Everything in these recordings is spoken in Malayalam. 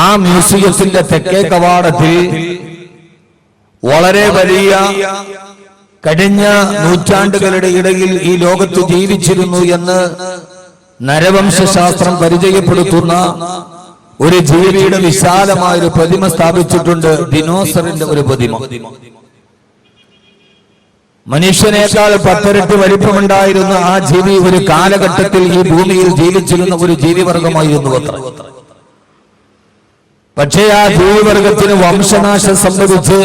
ആ മ്യൂസിയത്തിന്റെ തെക്കേ കവാടത്തിൽ വളരെ വലിയ കഴിഞ്ഞ നൂറ്റാണ്ടുകളുടെ ഇടയിൽ ഈ ലോകത്ത് ജീവിച്ചിരുന്നു എന്ന് നരവംശാസ്ത്രം പരിചയപ്പെടുത്തുന്ന ഒരു ജീവിയുടെ വിശാലമായ ഒരു പ്രതിമ സ്ഥാപിച്ചിട്ടുണ്ട്. ദിനോസറിന്റെ ഒരു പ്രതിമ. മനുഷ്യനേക്കാൾ 10 ഇരട്ടി വലിപ്പമുണ്ടായിരുന്ന ആ ജീവി ഒരു കാലഘട്ടത്തിൽ ഈ ഭൂമിയിൽ ജീവിച്ചിരുന്ന ഒരു ജീവിവർഗമായിരുന്നു അത്ര. പക്ഷേ ആ ജീവിവർഗത്തിന് വംശനാശം സംഭവിച്ച്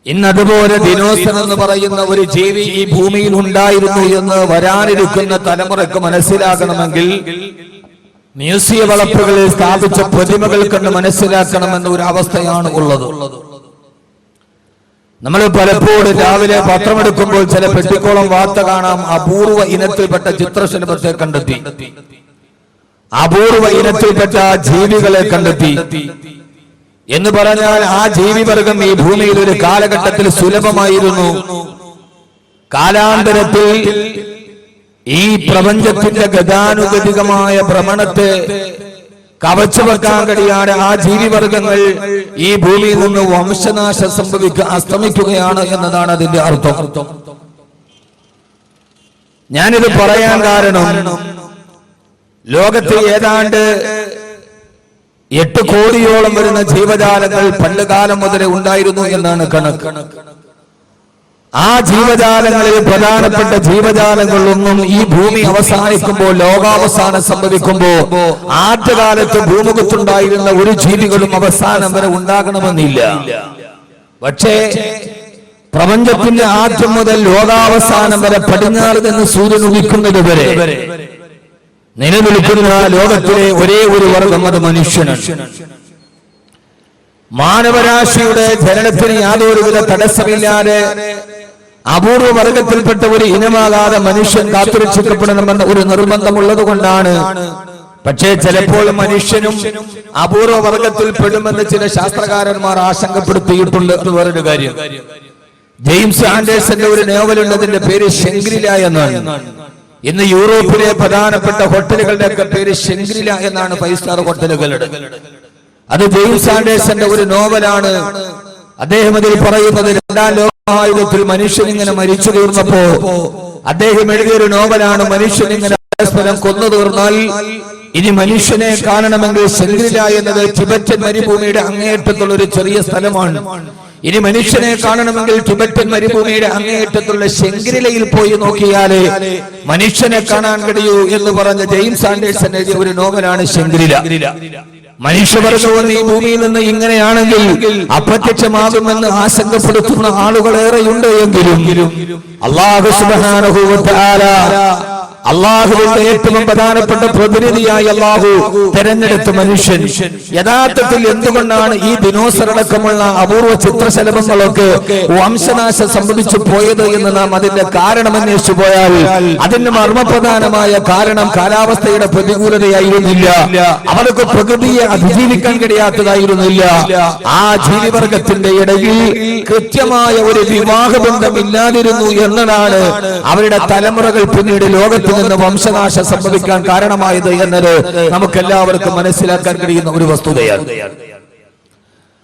ഇന്നതുപോലെ ദിനോസർ എന്ന് പറയുന്ന ഒരു ജീവി ഈ ഭൂമിയിൽ ഉണ്ടായിരുന്നു എന്ന് വരാനിരിക്കുന്ന തലമുറയ്ക്ക് മനസ്സിലാകണമെങ്കിൽ മ്യൂസിയ വളപ്പുകളിൽ സ്ഥാപിച്ച പ്രതിമകൾ കണ്ട് മനസ്സിലാക്കണമെന്ന ഒരു അവസ്ഥയാണ് ഉള്ളത്. നമ്മൾ പലപ്പോഴും രാവിലെ പത്രമെടുക്കുമ്പോൾ ചില പെട്ടിക്കോളം വാർത്ത കാണാം. അപൂർവ ഇനത്തിൽപ്പെട്ട ചിത്രശലഭത്തെ കണ്ടെത്തി, അപൂർവ ഇനത്തിൽപ്പെട്ട ജീവികളെ കണ്ടെത്തി എന്ന് പറഞ്ഞാൽ ആ ജീവിവർഗം ഈ ഭൂമിയിൽ ഒരു കാലഘട്ടത്തിൽ സുലഭമായിരുന്നു. കാലാന്തരത്തിൽ ഈ പ്രപഞ്ചത്തിന്റെ ഗതാനുഗതികമായ ഭ്രമണത്തെ കവച്ചു വെക്കാൻ കഴിയാതെ ആ ജീവിവർഗങ്ങൾ ഈ ഭൂമിയിൽ നിന്ന് വംശനാശം അസ്തമിക്കുകയാണ് എന്നതാണ് അതിന്റെ അർത്ഥം. ഞാനിത് പറയാൻ കാരണം ലോകത്ത് ഏതാണ്ട് 8 കോടിയോളം വരുന്ന ജീവജാലങ്ങൾ പണ്ടുകാലം മുതലേ ഉണ്ടായിരുന്നു എന്നാണ് കണക്ക്. ആ ജീവജാലങ്ങളിൽ പ്രധാനപ്പെട്ട ജീവജാലങ്ങളൊന്നും ഈ ഭൂമി അവസാനിക്കുമ്പോൾ, ലോകാവസാനം സംഭവിക്കുമ്പോൾ ആദ്യകാലത്ത് ഭൂമുഖത്തുണ്ടായിരുന്ന ഒരു ജീവികളും അവസാനം വരെ ഉണ്ടാകണമെന്നില്ല. പക്ഷേ പ്രപഞ്ചത്തിന്റെ ആദ്യം മുതൽ ലോകാവസാനം വരെ പടിഞ്ഞാറ് നിന്ന് സൂര്യൻ ഉദിക്കുന്നത് വരെ നിലനിൽക്കുന്ന ലോകത്തിലെ ഒരേ ഒരു വർഗം അത് മനുഷ്യനാണ്. മാനവരാശിയുടെ ജനനത്തിന് യാതൊരുവിധ തടസ്സമില്ലാതെ അപൂർവ വർഗത്തിൽപ്പെട്ട ഒരു ഇനമാകാതെ മനുഷ്യൻ കാത്തുരക്ഷിക്കപ്പെടണമെന്ന ഒരു നിർബന്ധമുള്ളത് കൊണ്ടാണ്. പക്ഷേ ചിലപ്പോൾ മനുഷ്യനും അപൂർവ വർഗത്തിൽ പെടുമെന്ന് ചില ശാസ്ത്രകാരന്മാർ ആശങ്കപ്പെടുത്തിയിട്ടുണ്ട്. അത് വേറൊരു കാര്യം. ജെയിംസ് ആൻഡേഴ്സന്റെ ഒരു നോവലുണ്ട്, അതിന്റെ പേര് ഷെങ്ക്രില എന്നാണ്. ഇന്ന് യൂറോപ്പിലെ പ്രധാനപ്പെട്ട ഹോട്ടലുകളുടെ ഒക്കെ പേര് ഷെങ്ക്രില എന്നാണ്, 5 സ്റ്റാർ ഹോട്ടലുകളുടെ. അത് ജെയിംസ് ആൻഡേഴ്സന്റെ ഒരു നോവലാണ്. അദ്ദേഹം അതിൽ പറയുന്നത് 2ാം ലോകമഹായുദ്ധത്തിൽ മനുഷ്യൻ ഇങ്ങനെ മരിച്ചു തീർന്നപ്പോ അദ്ദേഹം എഴുതിയൊരു നോവലാണ്. മനുഷ്യൻ ഇങ്ങനെ പരസ്പരം കൊന്നു തീർന്നാൽ ഇനി മനുഷ്യനെ കാണണമെങ്കിൽ ഷെങ്ക്രില എന്നത് ടിബറ്റൻ മരുഭൂമിയുടെ അങ്ങേയറ്റത്തുള്ള ഒരു ചെറിയ സ്ഥലമാണ്. ഇനി മനുഷ്യനെ കാണണമെങ്കിൽ ടിബറ്റൻ മരുഭൂമിയുടെ അങ്ങേയറ്റത്തുള്ള ഷെങ്ക്രിലയിൽ പോയി നോക്കിയാലേ മനുഷ്യനെ കാണാൻ കഴിയൂ എന്ന് പറഞ്ഞ ജെയിംസ് ആൻഡേഴ്സൺ എഴുതിയ ഒരു നോവലാണ് ഷെങ്ക്രില. മനുഷ്യവർഗവും ഈ ഭൂമിയിൽ നിന്ന് ഇങ്ങനെയാണെങ്കിൽ അപ്രത്യക്ഷമാകുമെന്ന് ആശങ്കപ്പെടുത്തുന്ന ആളുകളേറെയുണ്ട്. എങ്കിലും അല്ലാഹു സുബ്ഹാനഹു വ തആല, അള്ളാഹുവിന്റെ ഏറ്റവും പ്രധാനപ്പെട്ട പ്രതിനിധിയായി അള്ളാഹു തെരഞ്ഞെടുത്ത മനുഷ്യൻ യഥാർത്ഥത്തിൽ എന്തുകൊണ്ടാണ് ഈ ദിനോസർ അടക്കമുള്ള അപൂർവ ചിത്രശലഭങ്ങളൊക്കെ വംശനാശം സംഭവിച്ചു പോയത് എന്ന് നാം അതിന്റെ കാരണം അന്വേഷിച്ചു പോയാൽ അതിന് മർമ്മപ്രധാനമായ കാരണം കാലാവസ്ഥയുടെ പ്രതികൂലതയായിരുന്നില്ല, അവർക്ക് പ്രകൃതിയെ അതിജീവിക്കാൻ കഴിയാത്തതായിരുന്നില്ല. ആ ജീവിവർഗത്തിന്റെ ഇടയിൽ കൃത്യമായ ഒരു വിവാഹബന്ധം ഇല്ലാതിരുന്നു എന്നതാണ് അവരുടെ തലമുറകൾ പിന്നീട് ലോകത്ത് നിന്ന് വംശനാശം സംഭവിക്കാൻ കാരണമായത് എന്നത് നമുക്കെല്ലാവർക്കും മനസ്സിലാക്കാൻ കഴിയുന്ന ഒരു വസ്തുതയാണ്.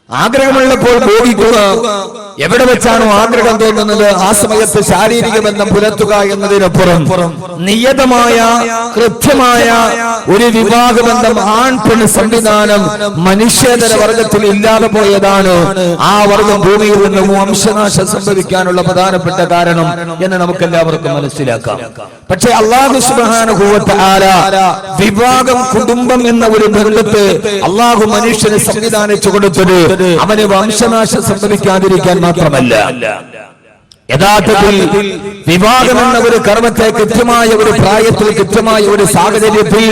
ആഗ്രഹമുള്ളപ്പോൾ ഭോഗിക്കുക. എവിടെ വെച്ചാണോ ആഗ്രഹം തോന്നുന്നത് ആ സമയത്ത് ശാരീരിക ബന്ധം പുലർത്തുക എന്നതിനപ്പുറം നിയതമായ കൃത്യമായ ഒരു വിവാഹബന്ധം ആൺ പെൺ സംവിധാനം മനുഷ്യേതര വർഗത്തിൽ ഇല്ലാതെ പോയതാണ് ആ വർഗം ഭൂമിയിൽ നിന്ന് വംശനാശം സംഭവിക്കാനുള്ള പ്രധാനപ്പെട്ട കാരണം എന്ന് നമുക്കെല്ലാവർക്കും മനസ്സിലാക്കാം. പക്ഷെ അല്ലാഹു സുബ്ഹാനഹു വ തആല വിവാഹം, കുടുംബം എന്ന ഒരു ബന്ധത്തെ അല്ലാഹു മനുഷ്യന് സംവിധാനിച്ചു കൊടുത്തത് അവന് വംശനാശം സംഭവിക്കാതിരിക്കാൻ മാത്രമല്ല, യഥാർത്ഥത്തിൽ വിവാഹം എന്ന ഒരു കർമ്മത്തെ കൃത്യമായ ഒരു പ്രായത്തിൽ, കൃത്യമായ ഒരു സാഹചര്യത്തിൽ,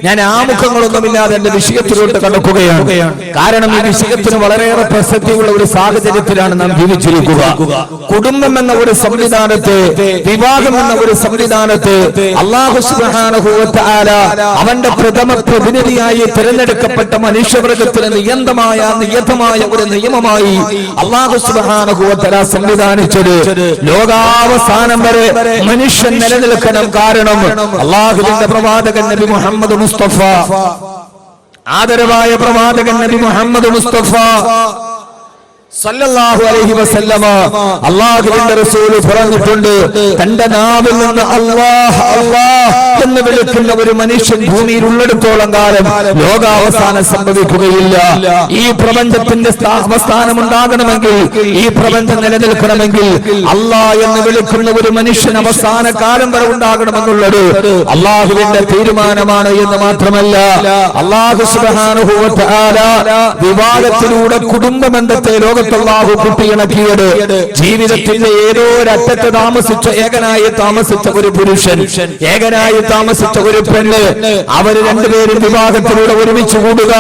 ഞാൻ ആമുഖങ്ങളൊന്നുമില്ലാതെ എന്റെ വിഷയത്തിലോട്ട് കടക്കുകയാണ്. കാരണം ഈ വിഷയത്തിന് വളരെയേറെ പ്രസക്തിയുള്ള ഒരു സാഹചര്യത്തിലാണ് നാം ജീവിച്ചിരിക്കുക. കുടുംബം എന്ന ഒരു സംവിധാനത്തെ, വിവാഹം എന്ന ഒരു സംവിധാനത്തെ അല്ലാഹു സുബ്ഹാനഹു വ തആല അവന്റെ പ്രഥമ പ്രതിനിധിയായി തിരഞ്ഞെടുക്കപ്പെട്ട മനുഷ്യവർഗത്തിന് നിയതമായ ഒരു നിയമമായി അല്ലാഹു സുബ്ഹാനഹു വ തആല സംവിധാനിച്ചത് ലോകാവസാനം വരെ മനുഷ്യൻ നിലനിൽക്കണം. കാരണം അല്ലാഹുവിന്റെ പ്രവാചകൻ നബി മുഹമ്മദ് മുസ്തഫ ആദരവായ പ്രവാചകൻ നബി മുഹമ്മദ് മുസ്തഫ സല്ലല്ലാഹു അലൈഹി വസല്ലമ അല്ലാഹുവിന്റെ റസൂൽ പറഞ്ഞിട്ടുണ്ട്, തന്റെ നാവിൽ നിന്ന് അല്ലാഹ് അല്ലാഹ് എന്ന് വിളിക്കുന്ന ഒരു മനുഷ്യൻ ഭൂമിയിൽ ഉള്ളിടത്തോളം കാലം ലോകാവസാനം സംഭവിക്കുകയില്ല. ഈ പ്രപഞ്ചത്തിന്റെ അവസാനം ഉണ്ടാകണമെങ്കിൽ, ഈ പ്രപഞ്ചം നിലനിൽക്കണമെങ്കിൽ അല്ലാഹ് എന്ന് വിളിക്കുന്ന ഒരു മനുഷ്യൻ അവസാന കാലം വരെ ഉണ്ടാകണമെന്നുള്ളത് അല്ലാഹുവിന്റെ തീരുമാനമാണ് എന്ന് മാത്രമല്ല, അല്ലാഹു സുബ്ഹാനഹു വ തആല വിവാഹത്തിലൂടെ കുടുംബ ബന്ധത്തെ അല്ലാഹു കുട്ടിയിണക്കിയത് ജീവിതത്തിന്റെ ഏതോ ഒരറ്റത്ത് ഏകനായി താമസിച്ച ഒരു പുരുഷൻ, ഏകനായി താമസിച്ച ഒരു പെണ്ണ്, അവർ രണ്ടുപേരും വിവാഹത്തിലൂടെ ഒരുമിച്ച് കൂടുക,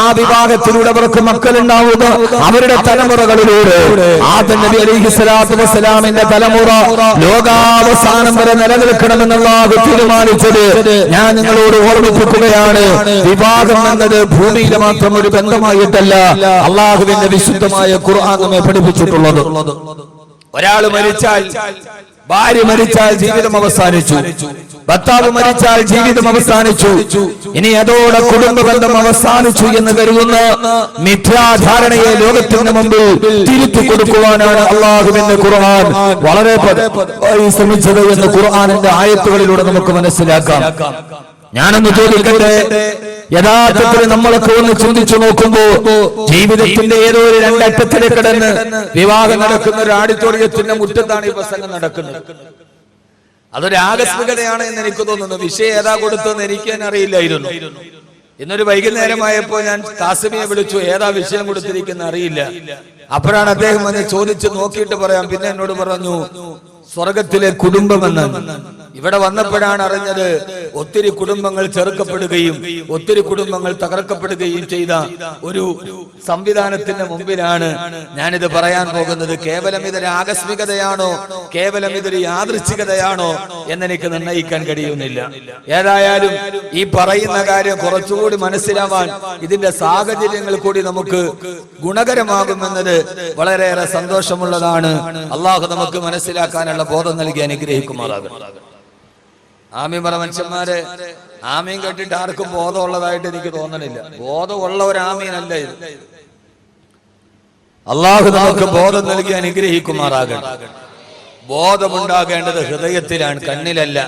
ആ വിവാഹത്തിലൂടെ അവർക്ക് മക്കളുണ്ടാവുക, അവരുടെ തലമുറകളിലൂടെ ആദം നബി അലൈഹിസ്സലാത്തു വസ്സലാമിന്റെ തലമുറ ലോകാവസാനം വരെ നിലനിൽക്കണമെന്ന് അല്ലാഹു തീരുമാനിച്ചത് ഞാൻ നിങ്ങളോട് ഓർമ്മിപ്പിക്കുകയാണ്. വിവാഹം എന്നത് ഭൂമിയിലെ മാത്രം ഒരു ബന്ധമായിട്ടല്ല അല്ലാഹുവിന്റെ വിശുദ്ധമായ ഖുർആൻ നമ്മെ പഠിപ്പിച്ചിട്ടുള്ളത്. ഒരാൾ മരിച്ചാൽ, ഭാര്യ മരിച്ചാൽ ജീവിതം അവസാനിച്ചു, ഭർത്താവ് മരിച്ചാൽ ജീവിതം അവസാനിച്ചു, ഇനി അതോടെ കുടുംബ ബന്ധം അവസാനിച്ചു എന്ന് കരുതുന്ന മിഥ്യാധാരണയെ ലോകത്തിന് മുമ്പിൽ തിരുത്തി കൊടുക്കുവാനാണ് അല്ലാഹുവിന്റെ ഖുർആൻ വളരെ ശ്രമിച്ചത് എന്ന് ഖുർആനിന്റെ ആയത്തുകളിലൂടെ നമുക്ക് മനസ്സിലാക്കാം. ഞാനൊന്ന് ചോദിക്കട്ടെ, യഥാർത്ഥത്തിൽ നമ്മളൊക്കെ ഒന്ന് ചിന്തിച്ചു നോക്കുമ്പോ ജീവിതത്തിന്റെ ഏതോ ഒരു രണ്ടറ്റത്തിലെ കിടന്ന് വിവാഹം നടക്കുന്ന ഒരു ആഡിറ്റോറിയത്തിന്റെ മുറ്റത്താണ് ഈ പ്രസംഗം നടക്കുന്നത്. അതൊരു ആകസ്മികതയാണ് എന്ന് എനിക്ക് തോന്നുന്നു. വിഷയം ഏതാ കൊടുത്തെന്ന് എനിക്ക് തന്നെ അറിയില്ലായിരുന്നു. ഇന്നൊരു വൈകുന്നേരമായപ്പോ ഞാൻ കാസിമിയെ വിളിച്ചു, ഏതാ വിഷയം കൊടുത്തിരിക്കുന്ന അറിയില്ല. അപ്പോഴാണ് അദ്ദേഹം വന്ന് ചോദിച്ച് നോക്കിയിട്ട് പറയാം. പിന്നെ എന്നോട് പറഞ്ഞു സ്വർഗത്തിലെ കുടുംബമെന്ന്. ഇവിടെ വന്നപ്പോഴാണ് അറിഞ്ഞത് ഒത്തിരി കുടുംബങ്ങൾ ചെറുക്കപ്പെടുകയും ഒത്തിരി കുടുംബങ്ങൾ തകർക്കപ്പെടുകയും ചെയ്ത ഒരു സംവിധാനത്തിന്റെ മുമ്പിലാണ് ഞാനിത് പറയാൻ പോകുന്നത്. കേവലം ഇതൊരു ആകസ്മികതയാണോ, കേവലം ഇതൊരു യാദൃച്ഛികതയാണോ എന്നെനിക്ക് നിർണ്ണയിക്കാൻ കഴിയുന്നില്ല. ഏതായാലും ഈ പറയുന്ന കാര്യം കുറച്ചുകൂടി മനസ്സിലാവാൻ ഇതിന്റെ സാഹചര്യങ്ങൾ കൂടി നമുക്ക് ഗുണകരമാകുമെന്നത് വളരെയേറെ സന്തോഷമുള്ളതാണ്. അള്ളാഹു നമുക്ക് മനസ്സിലാക്കാനുള്ള ബോധം നൽകി അനുഗ്രഹിക്കുമാറാകട്ടെ. ആമീൻ പറ മനുഷ്യന്മാരെ. ആമീൻ കേട്ടിട്ട് ആർക്കും ബോധമുള്ളതായിട്ട് എനിക്ക് തോന്നണില്ല. ബോധമുള്ള ഒരു ആമീനല്ല ഇത്. അള്ളാഹു നമുക്ക് ബോധം നൽകി അനുഗ്രഹിക്കുമാറാകട്ടെ. ബോധമുണ്ടാകേണ്ടത് ഹൃദയത്തിലാണ്, കണ്ണിലല്ല.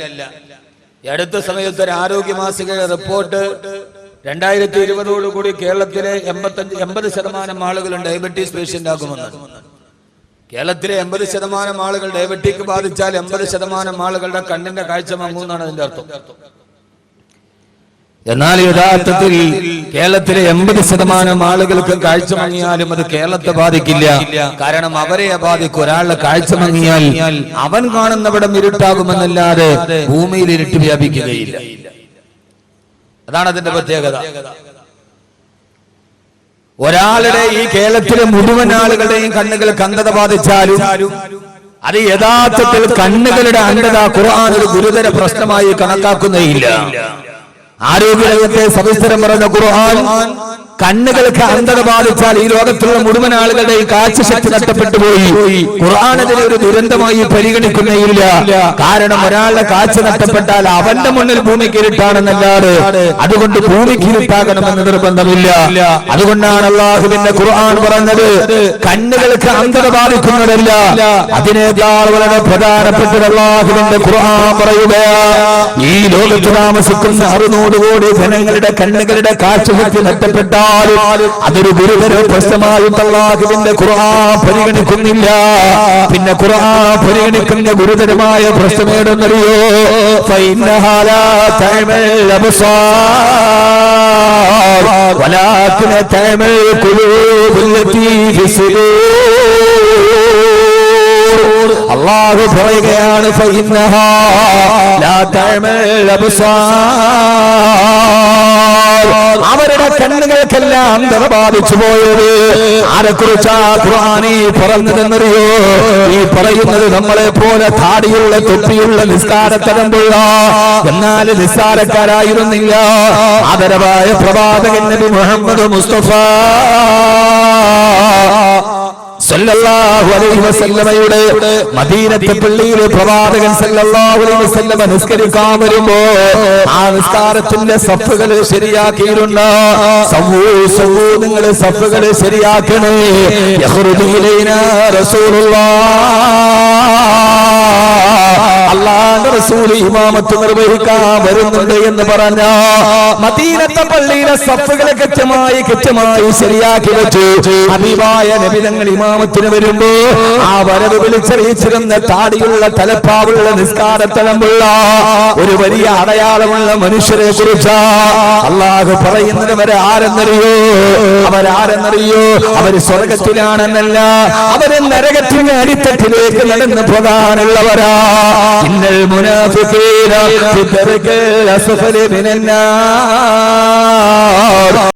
ഈ അടുത്ത സമയത്ത് ഒരു ആരോഗ്യ മാസികയുടെ റിപ്പോർട്ട് 2020 കേരളത്തിലെ 80% ആളുകളും ഡയബറ്റീസ് പേഷ്യന്റ് ആകുമെന്ന്. കേരളത്തിലെ 80% ആളുകൾ ഡയബറ്റിക് ബാധിച്ചാൽ 80% ആളുകളുടെ കണ്ണിന്റെ കാഴ്ച മങ്ങുമെന്നാണ് അതിന്റെ അർത്ഥം. എന്നാൽ യഥാർത്ഥത്തിൽ കേരളത്തിലെ 80% ആളുകൾക്ക് കാഴ്ച മങ്ങിയാലും അത് കേരളത്തെ ബാധിക്കില്ല. കാരണം അവരെ ബാധിക്കും. ഒരാളുടെ കാഴ്ച മങ്ങിയാൽ അവൻ കാണുന്നവിടം ഇരുട്ടാകുമെന്നല്ലാതെ ഭൂമിയിൽ ഇരുട്ട് വ്യാപിക്കുകയില്ല. അതാണ് അതിന്റെ പ്രത്യേകത. ഒരാളുടെ ഈ കേരളത്തിലെ മുഴുവൻ ആളുകളുടെയും കണ്ണുകൾക്ക് അന്ധത ബാധിച്ചാലും അത് യഥാർത്ഥത്തിൽ കണ്ണുകളുടെ അന്ധത ഖുർആൻ ഒരു ഗുരുതര പ്രശ്നമായി കണക്കാക്കുന്നേയില്ല. ആരോഗ്യരംഗത്തെ സവിസ്തരം പറഞ്ഞ ഖുർആൻ കണ്ണുകൾക്ക് അന്ധത ബാധിച്ചാൽ ഈ ലോകത്തുള്ള മുഴുവൻ ആളുകളുടെയും കാഴ്ചശക്തി നഷ്ടപ്പെട്ടു പോയി. ഖുർആൻ അതിനെ ഒരു ദുരന്തമായി പരിഗണിക്കുന്നേയില്ല. കാരണം ഒരാളുടെ കാഴ്ച നഷ്ടപ്പെട്ടാൽ അവന്റെ മുന്നിൽ ഭൂമിക്ക് ഇരുട്ടാണെന്നല്ലാതെ അതുകൊണ്ട് ഭൂമിക്ക് ഇരുട്ടാകണമെന്ന് നിർബന്ധമില്ല. അതുകൊണ്ടാണ് അല്ലാഹുവിന്റെ ഖുർആൻ പറഞ്ഞത് കണ്ണുകൾക്ക് അന്ധത ബാധിക്കുന്നതല്ല, അതിനേക്കാൾ വളരെ പ്രധാനപ്പെട്ട അല്ലാഹുവിന്റെ ഖുർആൻ പറയുകയാ, ഈ ലോകത്ത് താമസിക്കുന്ന 600 കോടി ജനങ്ങളുടെ കണ്ണുകളുടെ കാഴ്ചശക്തി നഷ്ടപ്പെട്ടാൽ അതൊരു ഗുരുതര പ്രശ്നമായിട്ട് അല്ലാഹുവിന്റെ ഖുർആൻ പരിഗണിക്കുന്നില്ല. പിന്നെ ഖുർആൻ പരിഗണിക്കുന്ന ഗുരുതരമായ പ്രശ്നം ഏതെന്നറിയോ? ഫഇന്നഹാ ലാ തഅമൽ അബ്സാർ വലാകിൻ തഅമൽ ഖുലൂബുല്ലതീ ഫിസ്സുദൂർ. അല്ലാഹു പറയുകയാണ് ഫഇന്നഹാ ലാ തഅമൽ അബ്സാർ. അവരുടെ കണ്ണുകൾക്കെല്ലാം അന്ധത ബാധിച്ചു പോയത് ആരെക്കുറിച്ചാ ഖുർആനി പറഞ്ഞതെന്നറിയോ? ഈ പറയുന്നത് നമ്മളെ പോലെ താടിയുള്ള തൊപ്പിയുള്ള നിസ്കാരത്തരമ്പുള്ള എന്നാൽ നിസ്സാരക്കാരായിരുന്നില്ല ആദരവായ പ്രവാചകൻ നബി മുഹമ്മദ് മുസ്തഫ സല്ലല്ലാഹു അലൈഹി വസല്ലമയുടെ മദീനത്തെ പള്ളിയിലെ പ്രവാചകൻ സല്ലല്ലാഹു അലൈഹി വസല്ലമ നിസ്കരിക്കാൻ വരുമ്പോ ആ നിസ്കാരത്തിന്റെ സഫുകൾ ശരിയാക്കിയിട്ടുണ്ട്. സവ്വൂ നിങ്ങൾ സഫുകൾ ശരിയാക്കണേ. യഖ്റുജു ഇലൈനാ റസൂലുള്ളാഹ്, അല്ലാഹുവിന്റെ റസൂൽ ഇമാമത്ത് നിർവഹിക്കാൻ വരുന്നുണ്ട് എന്ന് പറഞ്ഞ മദീനത്തെ പള്ളിയിലെ സഫുകളെ കൃത്യമായി ശരിയാക്കി വെച്ചു. ഹബീബായ നബി തങ്ങൾ ഇമാമത്തിന് വരുമ്പോ ആ വരവ് വിളിച്ചറിയിച്ചിരുന്ന താടിയുള്ള തലപ്പാവുള്ള നിസ്കാരത്തലമുള്ള ഒരു വലിയ അടയാളമുള്ള മനുഷ്യരെ കുറിച്ച് അല്ലാഹു പറയുന്നത് അവരാരെന്നറിയോ? അവര് സ്വർഗത്തിലാണെന്നല്ല, അവര് നരകത്തിന്റെ അടിത്തട്ടിലേക്ക് നടന്നു പോകാനുള്ളവരാ. ഇന്നൽ മുനാഫിഖീന ഫി ദർകിൽ അസ്ഫലി മിനന്നാർ.